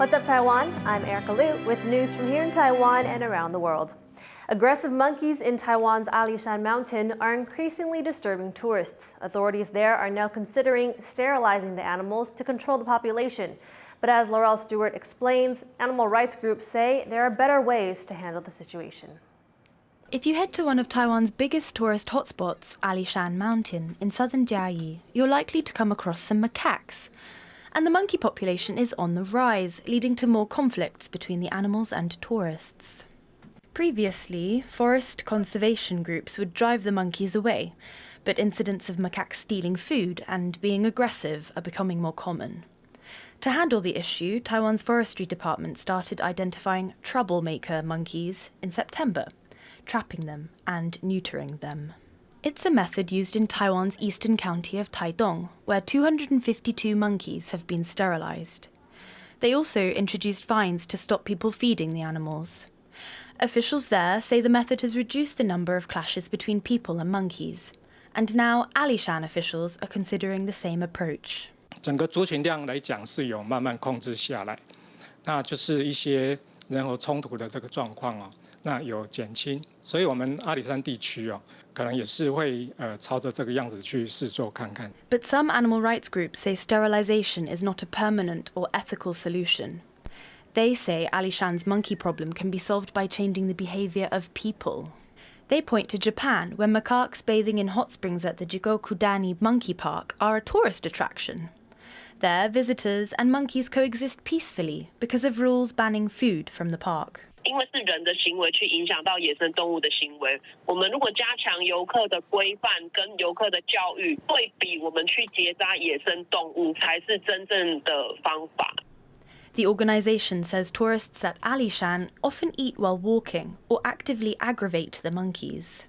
What's up, Taiwan? I'm Erika Liu with news from here in Taiwan and around the world. Aggressive monkeys in Taiwan's Alishan Mountain are increasingly disturbing tourists. Authorities there are now considering sterilizing the animals to control the population. But as Laurel Stewart explains, animal rights groups say there are better ways to handle the situation. If you head to one of Taiwan's biggest tourist hotspots, Alishan Mountain, in southern Jiayi, you're likely to come across some macaques. And the monkey population is on the rise, leading to more conflicts between the animals and tourists. Previously, forest conservation groups would drive the monkeys away, but incidents of macaques stealing food and being aggressive are becoming more common. To handle the issue, Taiwan's forestry department started identifying troublemaker monkeys in September, trapping them and neutering them. It's a method used in Taiwan's eastern county of Taidong, where 252 monkeys have been sterilized. They also introduced fines to stop people feeding the animals. Officials there say the method has reduced the number of clashes between people and monkeys. And now Alishan officials are considering the same approach. 整个族群量来讲是有慢慢控制下来，那就是一些人和冲突的这个状况哦，那有减轻，所以我们阿里山地区哦，可能也是会朝着这个样子去试做看看。But some animal rights groups say sterilization is not a permanent or ethical solution. They say Alishan's monkey problem can be solved by changing the behavior of people. They point to Japan, where macaques bathing in hot springs at the Jigokudani Monkey Park are a tourist attraction. There, visitors and monkeys coexist peacefully because of rules banning food from the park. 因为是人的行为去影响到野生动物的行为，我们如果加强游客的规范跟游客的教育，对比我们去结扎野生动物才是真正的方法。 The organisation says tourists at Alishan often eat while walking or actively aggravate the monkeys.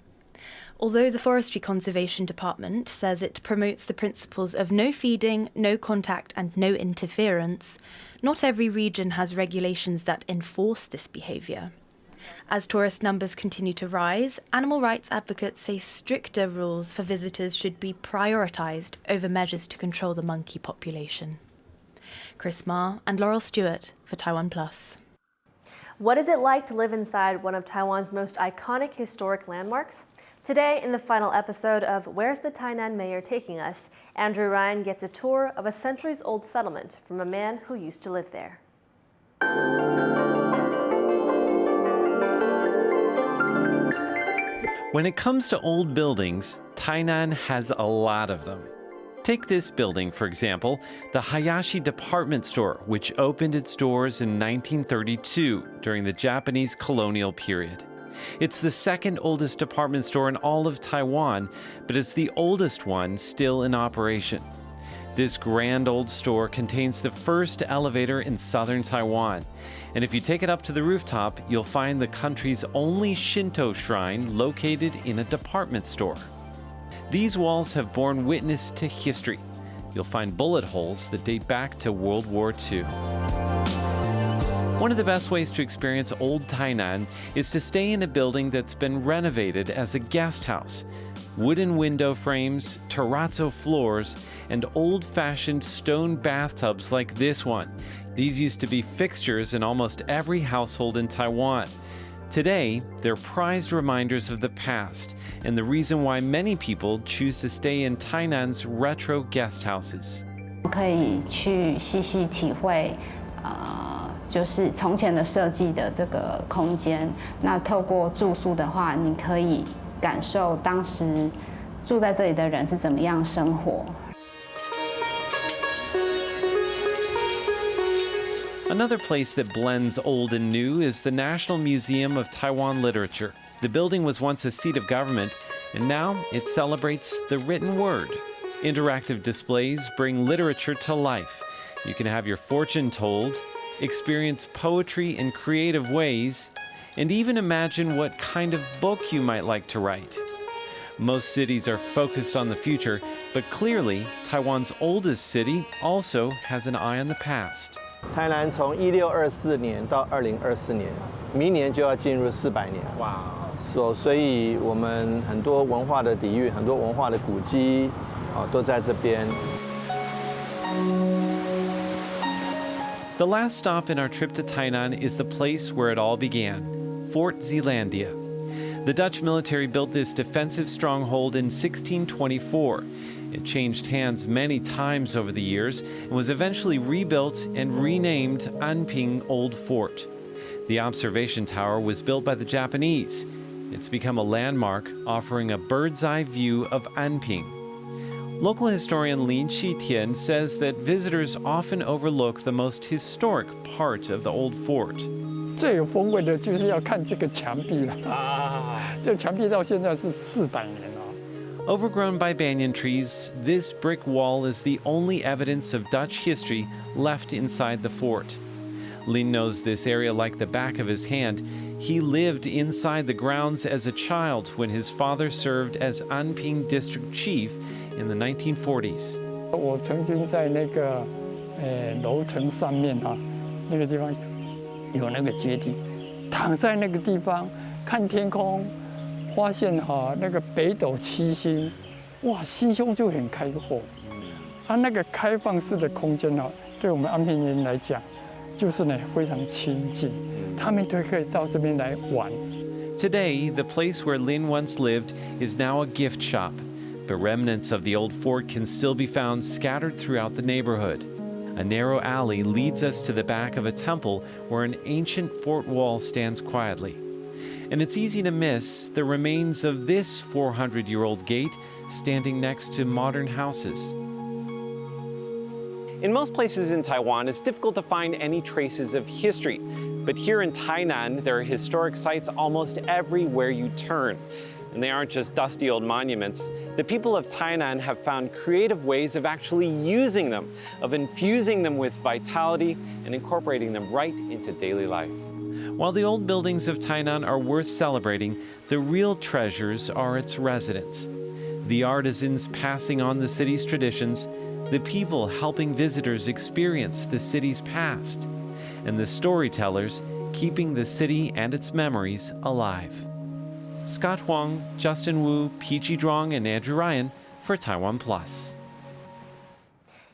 Although the Forestry Conservation Department says it promotes the principles of no feeding, no contact and no interference, not every region has regulations that enforce this behaviour. As tourist numbers continue to rise, animal rights advocates say stricter rules for visitors should be prioritised over measures to control the monkey population. Chris Ma and Laurel Stewart for TaiwanPlus. What is it like to live inside one of Taiwan's most iconic historic landmarks? Today, in the final episode of Where's the Tainan Mayor Taking Us?, Andrew Ryan gets a tour of a centuries-old settlement from a man who used to live there. When it comes to old buildings, Tainan has a lot of them. Take this building, for example, the Hayashi department store, which opened its doors in 1932 during the Japanese colonial period. It's the second oldest department store in all of Taiwan, but it's the oldest one still in operation. This grand old store contains the first elevator in southern Taiwan. And if you take it up to the rooftop, you'll find the country's only Shinto shrine located in a department store. These walls have borne witness to history. You'll find bullet holes that date back to World War II. One of the best ways to experience old Tainan is to stay in a building that's been renovated as a guest house. Wooden window frames, terrazzo floors, and old-fashioned stone bathtubs like this one. These used to be fixtures in almost every household in Taiwan. Today, they're prized reminders of the past and the reason why many people choose to stay in Tainan's retro guest houses. 可以去细细体会，就是从前的设计的这个空间。那透过住宿的话，你可以感受当时住在这里的人是怎么样生活。 Another place that blends old and new is the National Museum of Taiwan Literature. The building was once a seat of government, and now it celebrates the written word. Interactive displays bring literature to life. You can have your fortune told, experience poetry in creative ways, and even imagine what kind of book you might like to write. Most cities are focused on the future, but clearly, Taiwan's oldest city also has an eye on the past. 台南从1624年到2024年，明年就要进入400年。哇！所以我们很多文化的底蕴，很多文化的古迹，都在这边。The last stop in our trip to Tainan is the place where it all began, Fort Zeelandia. The Dutch military built this defensive stronghold in 1624. It changed hands many times over the years and was eventually rebuilt and renamed Anping Old Fort. The observation tower was built by the Japanese. It's become a landmark offering a bird's-eye view of Anping. Local historian Lin Qitian says that visitors often overlook the most historic part of the old fort. 最有风味的就是要看这个墙壁了这个墙壁到现在是400年了。 Overgrown by banyan trees, this brick wall is the only evidence of Dutch history left inside the fort. Lin knows this area like the back of his hand. He lived inside the grounds as a child when his father served as Anping district chief in the 1940s. 我曾经在那个楼层上面那个地方有那个阶梯，躺在那个地方看天空，发现那个北斗七星，哇，心胸就很开阔。那个开放式的空间对我们安平人来讲，就是呢非常亲近，他们都可以到这边来玩。 Today, the place where Lin once lived is now a gift shop, but remnants of the old fort can still be found scattered throughout the neighborhood. A narrow alley leads us to the back of a temple where an ancient fort wall stands quietly. And it's easy to miss the remains of this 400-year-old gate standing next to modern houses. In most places in Taiwan, it's difficult to find any traces of history. But here in Tainan, there are historic sites almost everywhere you turn. And they aren't just dusty old monuments. The people of Tainan have found creative ways of actually using them, of infusing them with vitality and incorporating them right into daily life. While the old buildings of Tainan are worth celebrating, the real treasures are its residents. The artisans passing on the city's traditions, the people helping visitors experience the city's past, and the storytellers keeping the city and its memories alive. Scott Huang, Justin Wu, Peachy Zhuang, and Andrew Ryan for TaiwanPlus.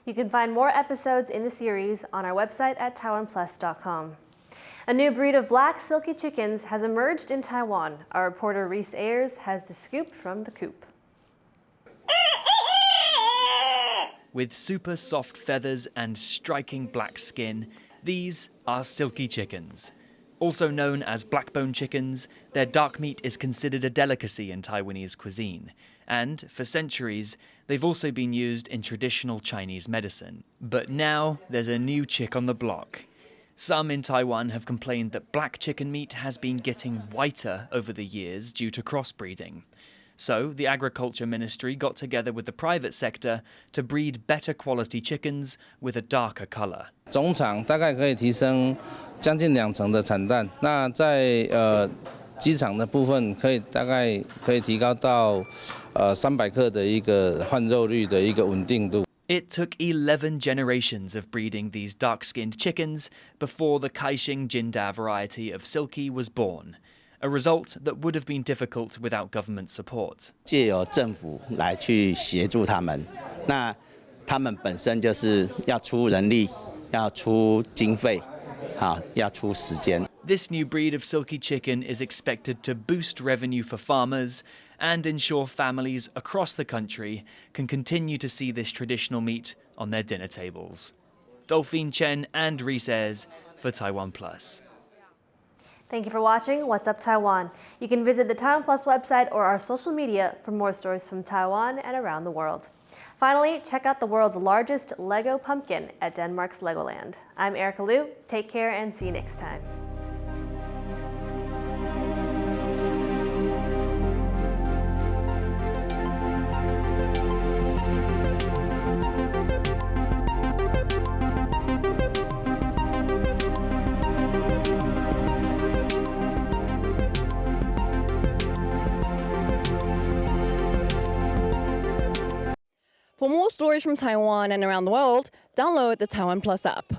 You can find more episodes in the series on our website at TaiwanPlus.com. A new breed of black silky chickens has emerged in Taiwan. Our reporter Reese Ayers has the scoop from the coop. With super soft feathers and striking black skin, these are silky chickens. Also known as blackbone chickens, their dark meat is considered a delicacy in Taiwanese cuisine. And, for centuries, they've also been used in traditional Chinese medicine. But now, there's a new chick on the block. Some in Taiwan have complained that black chicken meat has been getting whiter over the years due to crossbreeding. So, the Agriculture Ministry got together with the private sector to breed better quality chickens with a darker color. 总产大概可以提升将近2成的产蛋，那在鸡场的部分大概可以提高到300克的一个换肉率的一个稳定度。 It took 11 generations of breeding these dark-skinned chickens before the Kaixing Jinda variety of Silky was born. A result that would have been difficult without government support. 借由政府来去协助他们，那他们本身就是要出人力，要出经费，要出时间。 This new breed of silky chicken is expected to boost revenue for farmers and ensure families across the country can continue to see this traditional meat on their dinner tables. Dolphin Chen and Reese Ayers for TaiwanPlus. Thank you for watching What's Up Taiwan. You can visit the TaiwanPlus website or our social media for more stories from Taiwan and around the world. Finally, check out the world's largest Lego pumpkin at Denmark's Legoland. I'm Erika Liu. Take care and see you next time. For more stories from Taiwan and around the world, download the TaiwanPlus app.